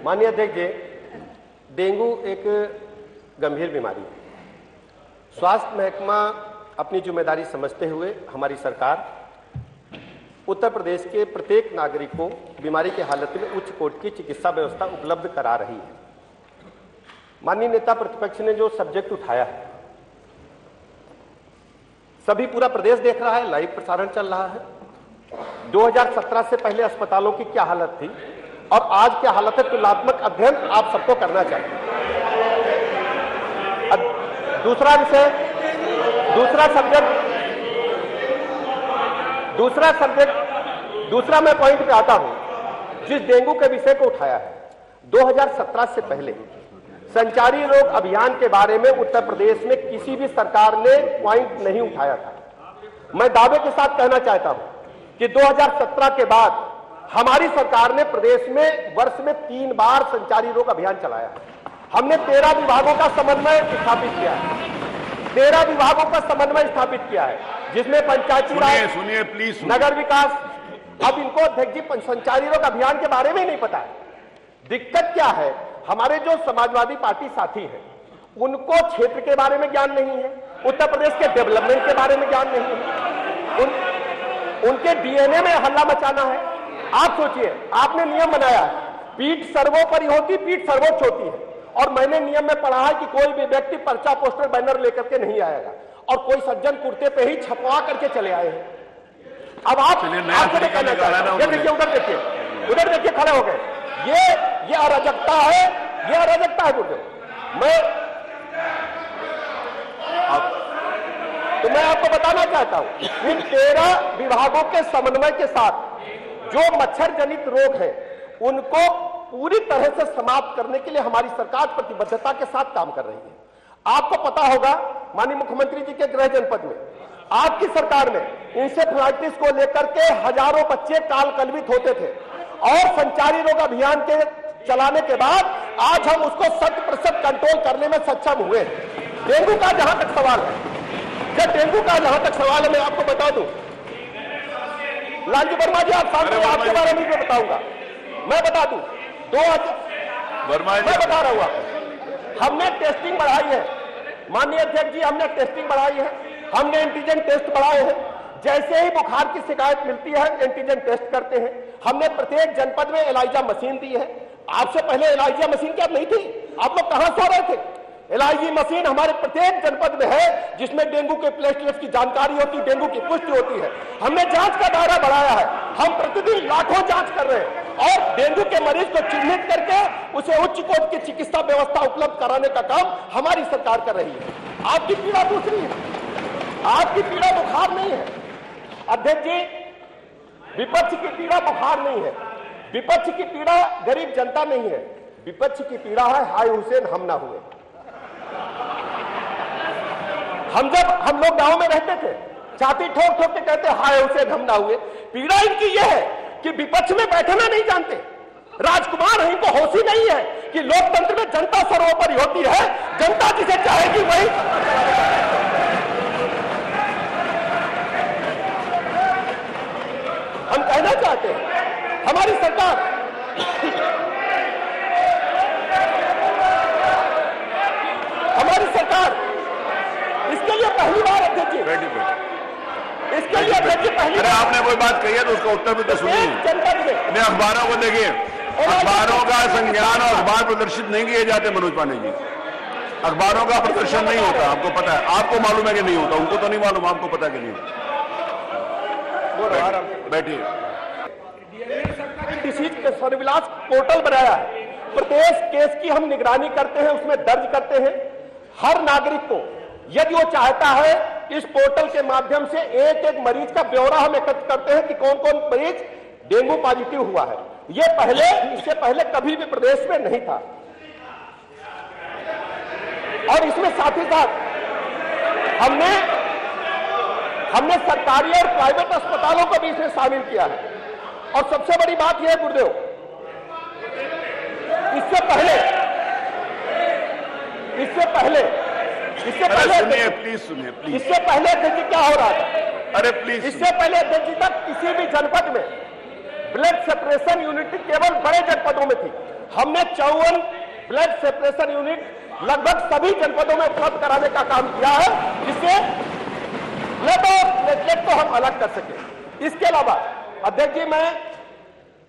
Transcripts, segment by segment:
माननीय अध्यक्ष जी, डेंगू एक गंभीर बीमारी है। स्वास्थ्य महकमा अपनी जिम्मेदारी समझते हुए हमारी सरकार उत्तर प्रदेश के प्रत्येक नागरिक को बीमारी की हालत में उच्च कोटि की चिकित्सा व्यवस्था उपलब्ध करा रही है। माननीय नेता प्रतिपक्ष ने जो सब्जेक्ट उठाया है, सभी पूरा प्रदेश देख रहा है, लाइव प्रसारण चल रहा है। 2017 से पहले अस्पतालों की क्या हालत थी और आज क्या हालत है, तुलनात्मक अध्ययन आप सबको करना चाहिए। दूसरा विषय, दूसरा मैं पॉइंट पे आता हूं। जिस डेंगू के विषय को उठाया है, 2017 से पहले संचारी रोग अभियान के बारे में उत्तर प्रदेश में किसी भी सरकार ने पॉइंट नहीं उठाया था। मैं दावे के साथ कहना चाहता हूं कि 2017 के बाद हमारी सरकार ने प्रदेश में वर्ष में 3 बार संचारी रोग अभियान चलाया है। हमने 13 विभागों का समन्वय स्थापित किया है, 13 विभागों का समन्वय स्थापित किया है, जिसमें पंचायती राज, सुनिए प्लीज, नगर विकास। अब इनको अध्यक्ष जी संचारी रोग अभियान के बारे में ही नहीं पता है। दिक्कत क्या है, हमारे जो समाजवादी पार्टी साथी हैं, उनको क्षेत्र के बारे में ज्ञान नहीं है, उत्तर प्रदेश के डेवलपमेंट के बारे में ज्ञान नहीं है, उनके डीएनए में हल्ला मचाना है। आप सोचिए, आपने नियम बनाया है, पीठ सर्वोपरि होती, पीठ सर्वोच्च होती है, और मैंने नियम में पढ़ा है कि कोई भी व्यक्ति पर्चा, पोस्टर, बैनर लेकर के नहीं आएगा, और कोई सज्जन कुर्ते पे ही छपवा करके चले आए हैं। अब आपसे मैं कहना चाहता हूं, ये देखिए, उधर देखिए, खड़े हो गए। ये अराजकता है, ये अराजकता है गुरुदेव। मैं आपको बताना चाहता हूं कि 13 विभागों के समन्वय के साथ जो मच्छर जनित रोग हैं, उनको पूरी तरह से समाप्त करने के लिए हमारी सरकार प्रतिबद्धता के साथ काम कर रही है। आपको पता होगा, माननीय मुख्यमंत्री जी के गृह जनपद में आपकी सरकार में इंसेफ्लाइटिस को लेकर के हजारों बच्चे काल कलवित होते थे, और संचारी रोग अभियान के चलाने के बाद आज हम उसको 100% कंट्रोल करने में सक्षम हुए। डेंगू का जहां तक सवाल है, मैं आपको बता दूं, लालजी वर्मा जी, आप सामने आपके बारे में भी बताऊंगा, मैं बता दूं, मैं बता रहा हूं आपको, हमने टेस्टिंग बढ़ाई है। माननीय अध्यक्ष जी, हमने टेस्टिंग बढ़ाई है, हमने एंटीजन टेस्ट बढ़ाए हैं। जैसे ही बुखार की शिकायत मिलती है, एंटीजन टेस्ट करते हैं। हमने प्रत्येक जनपद में एलाइजा मशीन दी है। आपसे पहले एलाइजा मशीन क्या नहीं थी? आप लोग कहां सो रहे थे? एलाइजी मशीन हमारे प्रत्येक जनपद में है, जिसमें डेंगू के प्लेटलेट्स की जानकारी होती, डेंगू की पुष्टि होती है। हमने जांच का दायरा बढ़ाया है, हम प्रतिदिन लाखों जांच कर रहे हैं, और डेंगू के मरीज को चिन्हित करके उसे उच्च कोटि की चिकित्सा व्यवस्था उपलब्ध कराने का काम हमारी सरकार कर रही है। आपकी पीड़ा दूसरी है, आपकी पीड़ा बुखार नहीं है अध्यक्ष जी, विपक्ष की पीड़ा बुखार नहीं है, विपक्ष की पीड़ा गरीब जनता नहीं है, विपक्ष की पीड़ा है हाय हुसैन हम ना हुए। हम लोग गांव में रहते थे, छाती ठोक ठोक के कहते हाय हुसैन हम ना हुए। पीड़ा इनकी यह है कि विपक्ष में बैठना नहीं जानते, राजकुमार इनको होश ही नहीं है कि लोकतंत्र में जनता सर्वोपरि होती है, जनता जिसे चाहेगी वही। हम कहना चाहते हैं, हमारी सरकार इसके लिए पहली बार अध्यक्ष जी, इसके लिए अध्यक्ष जी पहली बार, आपने कोई बात कही है तो उसका उत्तर भी तो सुनिए। नहीं, अखबारों को देखिए, अखबारों का संज्ञान और अखबार प्रदर्शित नहीं किए जाते मनोज पांडे जी, अखबारों का प्रदर्शन नहीं होता, आपको पता है, आपको मालूम है कि नहीं होता, उनको तो नहीं मालूम, आपको पता कि नहीं होता। बैठिए। डिसीज सर्विलांस पोर्टल बनाया है, प्रत्येक केस की हम निगरानी करते हैं, उसमें दर्ज करते हैं। हर नागरिक को यदि वो चाहता है, इस पोर्टल के माध्यम से एक एक मरीज का ब्यौरा हम एकत्र करते हैं कि कौन कौन मरीज डेंगू पॉजिटिव हुआ है। इससे पहले कभी भी प्रदेश में नहीं था, और इसमें साथ ही साथ हमने सरकारी और प्राइवेट अस्पतालों को भी इसमें शामिल किया है। और सबसे बड़ी बात यह है गुरुदेव, इससे पहले अध्यक्ष जी क्या हो रहा था? अरे प्लीज, इससे पहले अध्यक्ष जी तक किसी भी जनपद में ब्लड सेपरेशन यूनिट केवल बड़े जनपदों में थी। हमने 54 ब्लड सेपरेशन यूनिट लगभग सभी जनपदों में उपलब्ध कराने का काम किया है, जिससे ब्लड और प्लेटलेट को हम अलग कर सके। इसके अलावा अध्यक्ष जी, मैं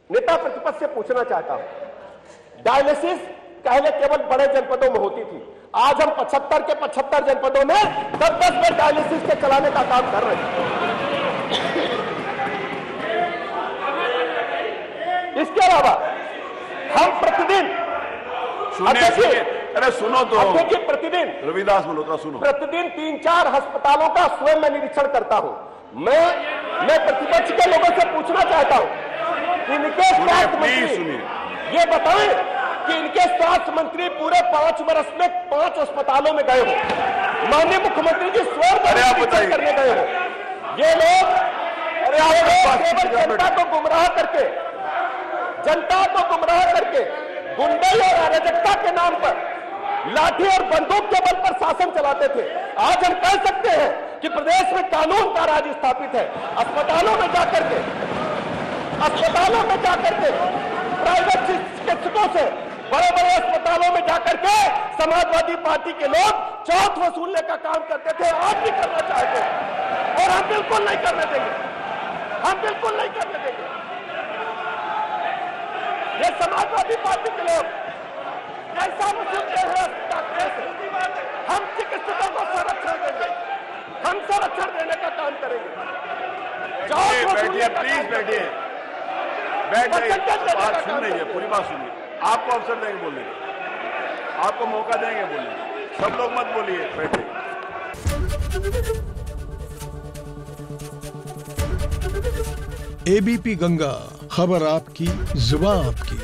नेता प्रतिपक्ष से पूछना चाहता हूं, डायलिसिस पहले केवल बड़े जनपदों में होती थी, आज हम 75 के 75 जनपदों में 10-10 बेड डायलिसिस के चलाने का काम कर रहे हैं। इसके अलावा हम प्रतिदिन अरे सुनो तो प्रतिदिन रविदास मल्होत्रा सुनो, प्रतिदिन 3-4 अस्पतालों का स्वयं मैं निरीक्षण करता हूं। मैं प्रतिपक्ष के लोगों से पूछना चाहता हूं, इनके स्वास्थ्य मंत्री ये बताएं कि इनके स्वास्थ्य मंत्री पूरे 5 वर्ष में 5 अस्पतालों में गए हो, माननीय मुख्यमंत्री जी स्वयं करने गए हो। ये लोग केवल जनता को गुमराह करके गुंडई और अराजकता के नाम पर लाठी और बंदूक के बल पर शासन चलाते थे। आज हम कह सकते हैं कि प्रदेश में कानून का राज स्थापित है। अस्पतालों में जाकर के प्राइवेट चिकित्सकों से बड़े बड़े अस्पतालों में जाकर के समाजवादी पार्टी के लोग चौथ वसूलने का काम करते थे, आज भी करना चाहते हैं और हम बिल्कुल नहीं करने देंगे, हम बिल्कुल नहीं करने देंगे। ये समाजवादी पार्टी के लोग ऐसा वसूलते हैं, हम चिकित्सकों को संरक्षण देंगे, हम संरक्षण देने का काम करेंगे। बैठिए प्लीज, बैठिए, बात सुन रही है, पूरी बात सुनिए। आपको अवसर देंगे बोलने, आपको मौका देंगे बोलने, सब लोग मत बोलिए, बैठिए। एबीपी गंगा, खबर आपकी, जुबान आपकी।